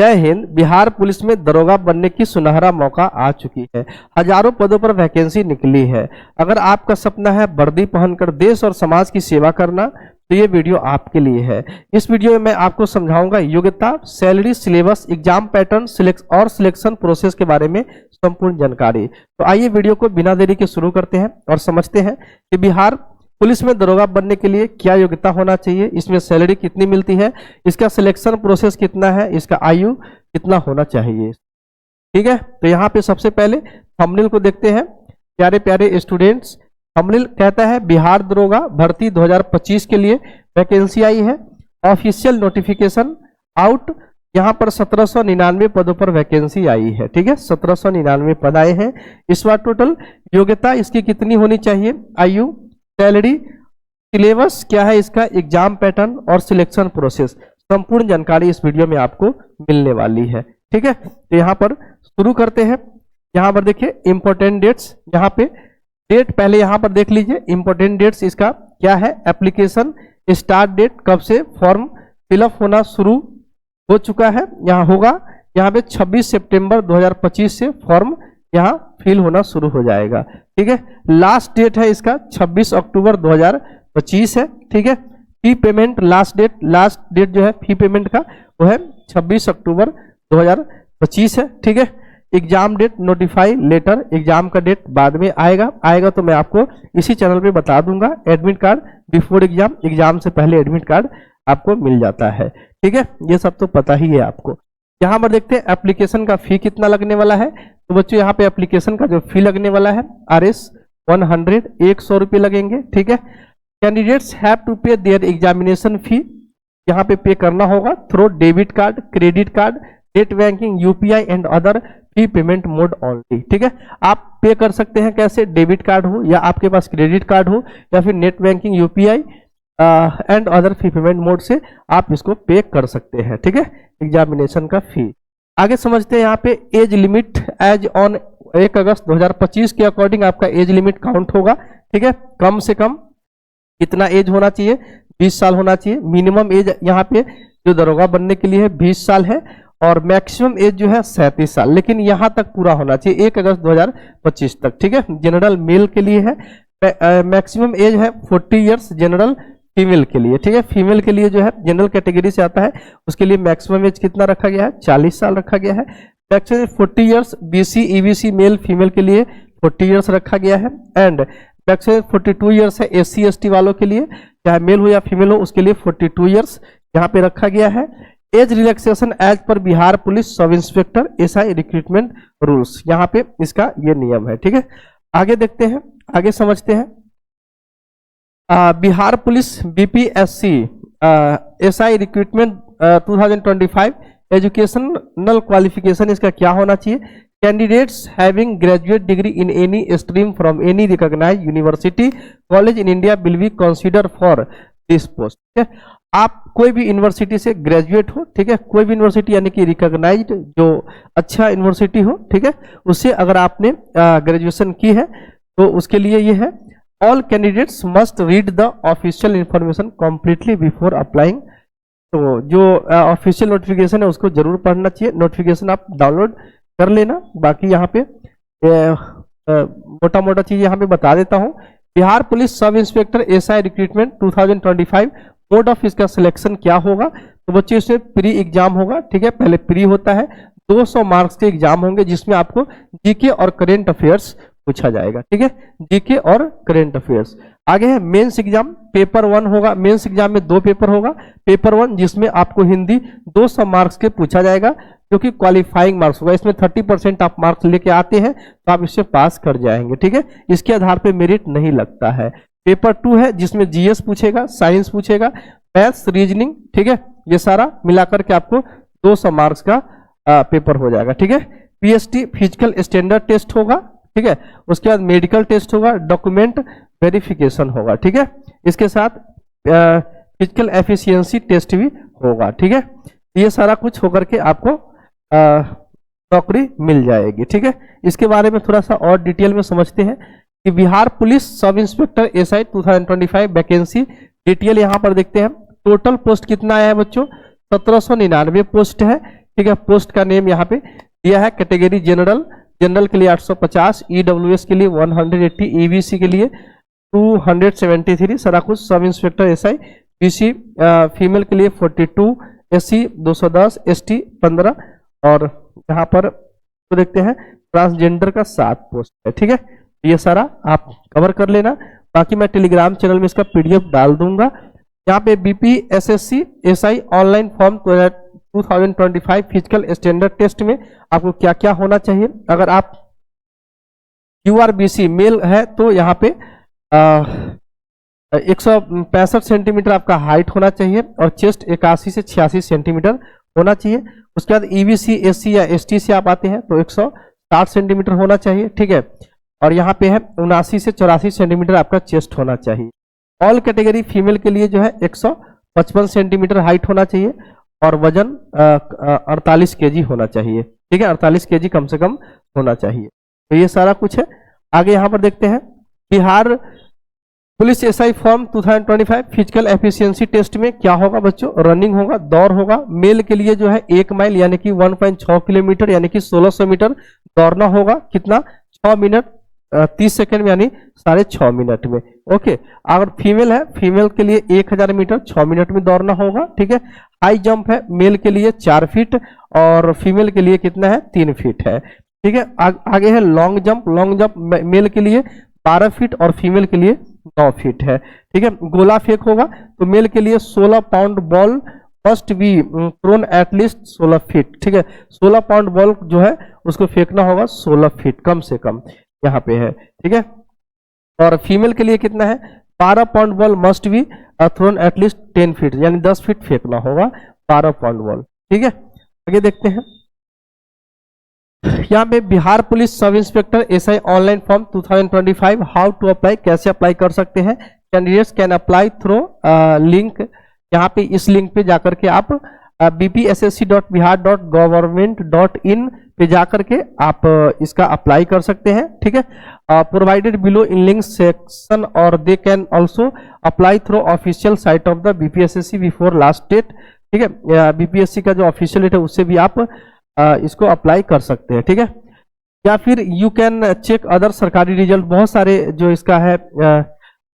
जय हिंद। बिहार पुलिस में दरोगा बनने की सुनहरा मौका आ चुकी है। हजारों पदों पर वैकेंसी निकली है। अगर आपका सपना है वर्दी पहनकर देश और समाज की सेवा करना, तो ये वीडियो आपके लिए है। इस वीडियो में मैं आपको समझाऊंगा योग्यता, सैलरी, सिलेबस, एग्जाम पैटर्न और सिलेक्शन प्रोसेस के बारे में संपूर्ण जानकारी। तो आइए वीडियो को बिना देरी के शुरू करते हैं और समझते हैं कि बिहार पुलिस में दरोगा बनने के लिए क्या योग्यता होना चाहिए, इसमें सैलरी कितनी मिलती है, इसका सिलेक्शन प्रोसेस कितना है, इसका आयु कितना होना चाहिए। ठीक है, तो यहाँ पे सबसे पहले थंबनेल को देखते हैं। प्यारे प्यारे स्टूडेंट्स, थंबनेल कहता है बिहार दरोगा भर्ती 2025 के लिए वैकेंसी आई है। Official notification out. यहाँ पर 1799 पदों पर वैकेंसी आई है। ठीक है, 1799 पद आए हैं इस बार टोटल। योग्यता इसकी कितनी होनी चाहिए, आयु, सैलरी, सिलेबस क्या है इसका, एग्जाम पैटर्न और सिलेक्शन प्रोसेस, संपूर्ण जानकारी इस वीडियो में आपको मिलने वाली है। ठीक है, तो यहाँ पर शुरू करते हैं। यहाँ पर देखिए इंपॉर्टेंट डेट्स, यहाँ पे डेट पहले यहाँ पर देख लीजिए। इंपॉर्टेंट डेट्स इसका क्या है, एप्लीकेशन स्टार्ट डेट, कब से फॉर्म फिलअप होना शुरू हो चुका है, यहाँ होगा यहाँ पे 26 सितंबर 2025 से फॉर्म यहाँ फिल होना शुरू हो जाएगा। ठीक है, लास्ट डेट है इसका 26 अक्टूबर 2025 है। ठीक है, फी पेमेंट लास्ट डेट जो है फी पेमेंट का वो है 26 अक्टूबर 2025 है। ठीक है, exam date notify later, exam का डेट बाद में आएगा तो मैं आपको इसी चैनल पे बता दूंगा। Admit card before exam, exam से पहले एडमिट कार्ड आपको मिल जाता है। ठीक है, ये सब तो पता ही है आपको। यहाँ पर देखते हैं एप्लीकेशन का फी कितना लगने वाला है। तो बच्चों यहाँ पे एप्लीकेशन का जो फी लगने वाला है RS 100, 100 रुपये लगेंगे। ठीक है, कैंडिडेट्स हैव टू पे देयर एग्जामिनेशन फी, यहाँ पे पे करना होगा through debit card, credit card, net banking, UPI and other fee payment mode only. ठीक है, आप पे कर सकते हैं कैसे, डेबिट कार्ड हो या आपके पास क्रेडिट कार्ड हो या फिर net banking, UPI and other fee payment mode से आप इसको पे कर सकते हैं। ठीक है, एग्जामिनेशन का फी। आगे समझते हैं यहाँ पे एज लिमिट एज ऑन 1 अगस्त 2025 के अकॉर्डिंग आपका एज लिमिट काउंट होगा। ठीक है, कम से कम कितना एज होना चाहिए, 20 साल होना चाहिए। मिनिमम एज यहाँ पे जो दरोगा बनने के लिए है 20 साल है और मैक्सिमम एज जो है 37 साल, लेकिन यहाँ तक पूरा होना चाहिए 1 अगस्त 2025 तक। ठीक है, जनरल मेल के लिए है, मैक्सिमम एज है 40 ईयर्स जनरल फीमेल के लिए। ठीक है, फीमेल के लिए जो है जनरल कैटेगरी से आता है उसके लिए मैक्सिमम एज कितना रखा गया है, 40 साल रखा गया है। Maximum 40 years BC EBC male female के लिए 40 ईयर्स रखा गया है। एंड मैक्सिमम 42 ईयर्स है SC ST वालों के लिए, चाहे मेल हो या फीमेल हो उसके लिए 42 ईयर्स यहाँ पे रखा गया है। एज रिलैक्सेशन एज पर Bihar police sub inspector SI recruitment rules, यहाँ पे इसका ये नियम है। ठीक है, आगे देखते हैं, आगे समझते हैं। Bihar police BPSC SI recruitment 2025 educational qualification इसका क्या होना चाहिए, candidates having graduate degree in any stream from any recognised university college in India will be consider for this post. ठीक है, आप कोई भी यूनिवर्सिटी से ग्रेजुएट हो, ठीक है, कोई भी यूनिवर्सिटी यानी कि रिकॉग्नाइज्ड जो अच्छा यूनिवर्सिटी हो, ठीक है, उससे अगर आपने ग्रेजुएशन की है तो उसके लिए ये है all candidates must read the official information completely before applying. तो जो ऑफिशियल नोटिफिकेशन है उसको जरूर पढ़ना चाहिए। नोटिफिकेशन आप डाउनलोड कर लेना। बाकी यहाँ पे मोटा मोटा चीज यहाँ पे बता देता हूँ। Bihar police sub inspector SI recruitment 2025 mode of इसका सिलेक्शन क्या होगा, तो बच्चे इसमें प्री एग्जाम होगा। ठीक है, पहले प्री होता है, 200 मार्क्स के एग्जाम होंगे जिसमें आपको GK और करेंट अफेयर्स पूछा जाएगा। ठीक है, GK और करेंट अफेयर्स। आगे है मेंस एग्जाम, पेपर 1 होगा। मेंस एग्जाम में 2 पेपर होगा। पेपर 1 जिसमें आपको हिंदी 200 मार्क्स के पूछा जाएगा जो कि क्वालिफाइंग मार्क्स होगा। इसमें 30% आप मार्क्स लेके आते हैं तो आप इससे पास कर जाएंगे। ठीक है, इसके आधार पे मेरिट नहीं लगता है। पेपर 2 है जिसमें GS पूछेगा, साइंस पूछेगा, मैथ्स, रीजनिंग। ठीक है, ये सारा मिलाकर के आपको 200 मार्क्स का पेपर हो जाएगा। ठीक है, PST फिजिकल स्टैंडर्ड टेस्ट होगा। ठीक है, उसके बाद मेडिकल टेस्ट होगा, डॉक्यूमेंट वेरिफिकेशन होगा। ठीक है, इसके साथ फिजिकल एफिशिएंसी टेस्ट भी होगा। ठीक है, ये सारा कुछ होकर के आपको नौकरी मिल जाएगी। ठीक है, इसके बारे में थोड़ा सा और डिटेल में समझते हैं कि Bihar police sub inspector SI 2025 vacancy detail यहाँ पर देखते हैं। टोटल पोस्ट कितना आया है बच्चों, 1799 पोस्ट है। ठीक है। पोस्ट का नेम यहाँ पे दिया है, कैटेगरी जनरल, जनरल के लिए 850, ईडब्ल्यूएस के लिए 180, ईबीसी के लिए 273, सारा कुछ। सब इंस्पेक्टर एसआई, बीसी फीमेल के लिए 42, एससी 210, एसटी 15, और यहाँ पर तो देखते हैं ट्रांसजेंडर का 7 पोस्ट है, ठीक है। ये सारा आप कवर कर लेना। बाकी मैं टेलीग्राम चैनल में इसका पीडीएफ डाल दूंगा। यहाँ पे BPSSC SI online form 2025 physical standard test में आपको क्या क्या होना चाहिए। अगर आप क्यूआरबीसी मेल है तो यहाँ पे 165 सेंटीमीटर आपका हाइट होना चाहिए और चेस्ट 81 से 86 सेंटीमीटर होना चाहिए। उसके बाद ईबीसी एससी या एसटी से आप आते हैं तो 160 सेंटीमीटर होना चाहिए, ठीक है। और यहाँ पे है 79 से 84 सेंटीमीटर आपका चेस्ट होना चाहिए। ऑल कैटेगरी फीमेल के लिए जो है 155 सेंटीमीटर हाइट होना चाहिए और वजन 48 केजी होना चाहिए, ठीक है। 48 केजी कम से कम होना चाहिए। तो ये सारा कुछ है। आगे यहाँ पर देखते हैं Bihar police SI form 2025 physical efficiency test में क्या होगा बच्चों, रनिंग होगा, दौड़ होगा। मेल के लिए जो है 1 माइल यानी कि 1.6 किलोमीटर यानी कि 1600 मीटर दौड़ना होगा। कितना, 6 मिनट 30 सेकंड में यानी 6.5 मिनट में, ओके। अगर फीमेल है, फीमेल के लिए 1000 मीटर 6 मिनट में दौड़ना होगा, ठीक है। हाई जंप है, मेल के लिए 4 फीट और फीमेल के लिए कितना है, 3 फीट है, ठीक है। आगे है long jump, long jump male के लिए 12 फीट और फीमेल के लिए 9 फीट है, ठीक है। गोला फेंक होगा तो मेल के लिए 16 pound ball must be thrown at least 16 feet, ठीक है। 16 पाउंड बॉल जो है उसको फेंकना होगा 16 फीट कम से कम, यहाँ पे है, ठीक है। और फीमेल के लिए कितना है, 12 pound ball must be thrown at least 10 feet यानी 10 फीट फेंकना होगा 12 पाउंड बॉल, ठीक है। आगे देखते हैं यहाँ पे Bihar police sub inspector SI online form 2025 how to apply, कैसे अप्लाई कर सकते हैं। Candidates can apply through link, यहाँ पे इस लिंक पे जाकर के आप bpssc.bihar.gov.in पे जाकर के आप इसका अप्लाई कर सकते हैं, ठीक है। Provided below in link section और they can also apply through official site of the BPSSC before last date, ठीक है। बीपीएससी का जो ऑफिशियल डेट है उससे भी आप इसको अप्लाई कर सकते हैं, ठीक है। या फिर यू कैन चेक अदर सरकारी रिजल्ट, बहुत सारे जो इसका है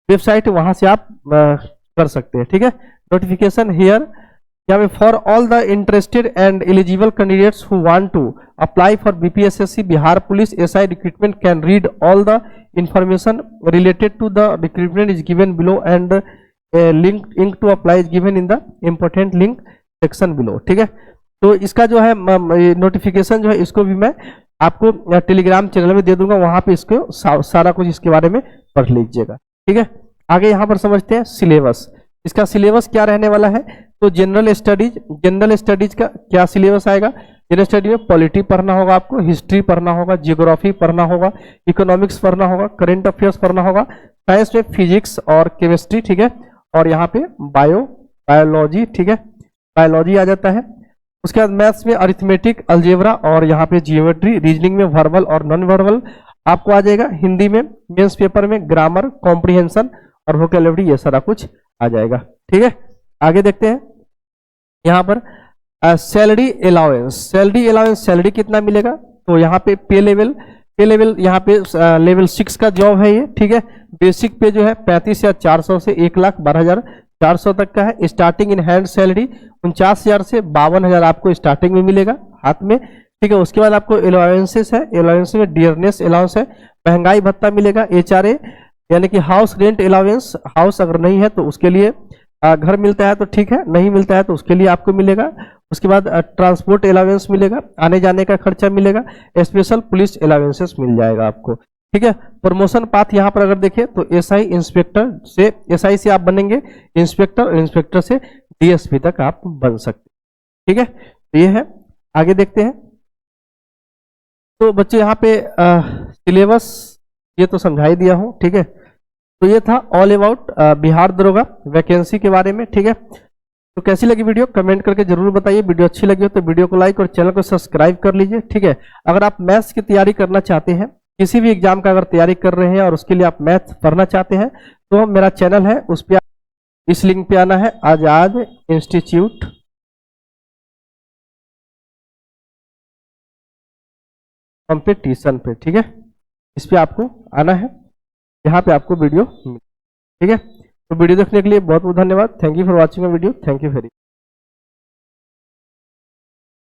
वेबसाइट वहां से आप कर सकते हैं, ठीक है। नोटिफिकेशन हियर, यहाँ पे for all the interested and eligible candidates who want to apply for BPSSC Bihar police SI recruitment can read all the information related to the recruitment is given below and link to apply is given in the important link section below, ठीक है। तो इसका जो है notification जो है इसको भी मैं आपको टेलीग्राम चैनल में दे दूंगा, वहां पे इसको सारा कुछ इसके बारे में पढ़ लीजिएगा, ठीक है। आगे यहाँ पर समझते हैं सिलेबस। इसका सिलेबस क्या रहने वाला है, तो जनरल स्टडीज का क्या सिलेबस आएगा। जनरल स्टडी में पॉलिटी पढ़ना होगा, आपको हिस्ट्री पढ़ना होगा, जियोग्राफी पढ़ना होगा, इकोनॉमिक्स पढ़ना होगा, करंट अफेयर्स पढ़ना होगा। साइंस में फिजिक्स और केमिस्ट्री, ठीक है। और यहाँ पे बायोलॉजी, ठीक है, बायोलॉजी आ जाता है। उसके बाद मैथ्स में अरिथमेटिक, अलजेब्रा और यहाँ पे जियोमेट्री। रीजनिंग में वर्बल और नॉन वर्बल आपको आ जाएगा। हिंदी में मेंस पेपर में ग्रामर, कॉम्प्रिहेंशन और वोकैबुलरी, ये सारा कुछ आ जाएगा, ठीक है। आगे देखते हैं यहाँ पर सैलरी अलाउंस। सैलरी कितना मिलेगा, तो यहाँ पे पे लेवल यहाँ पे लेवल 6 का जॉब है ये, ठीक है। बेसिक पे जो है 35,400 से 1,12,400 तक का है। स्टार्टिंग इन हैंड सैलरी 49,000 से 52,000 आपको स्टार्टिंग में मिलेगा हाथ में, ठीक है। उसके बाद आपको अलाउंसेस है, अलाउंस में डियरनेस अलाउंस है, महंगाई भत्ता मिलेगा, एचआरए यानी कि हाउस रेंट अलाउंस, हाउस अगर नहीं है तो उसके लिए घर मिलता है तो ठीक है, नहीं मिलता है तो उसके लिए आपको मिलेगा। उसके बाद ट्रांसपोर्ट अलाउंस मिलेगा, आने जाने का खर्चा मिलेगा, स्पेशल पुलिस अलाउंसेस मिल जाएगा आपको, ठीक है। प्रमोशन पाथ यहाँ पर अगर देखें तो एसआई से आप बनेंगे इंस्पेक्टर और इंस्पेक्टर से डीएसपी तक आप बन सकते, ठीक है। तो ये है, आगे देखते हैं। तो बच्चे यहाँ पे सिलेबस ये तो समझा ही दिया हूँ, ठीक है। तो ये था ऑल अबाउट बिहार दरोगा वैकेंसी के बारे में, ठीक है। तो कैसी लगी वीडियो कमेंट करके जरूर बताइए। वीडियो अच्छी लगी हो तो वीडियो को लाइक और चैनल को सब्सक्राइब कर लीजिए, ठीक है। अगर आप मैथ्स की तैयारी करना चाहते हैं, किसी भी एग्जाम का अगर तैयारी कर रहे हैं और उसके लिए आप मैथ पढ़ना चाहते हैं तो मेरा चैनल है, उस पर इस लिंक पे आना है, आजाद इंस्टीट्यूट कंपटीशन पे, ठीक है। इस पे आपको आना है, यहाँ पे आपको वीडियो मिले, ठीक है। तो वीडियो देखने के लिए बहुत बहुत धन्यवाद। Thank you for watching video. Thank you very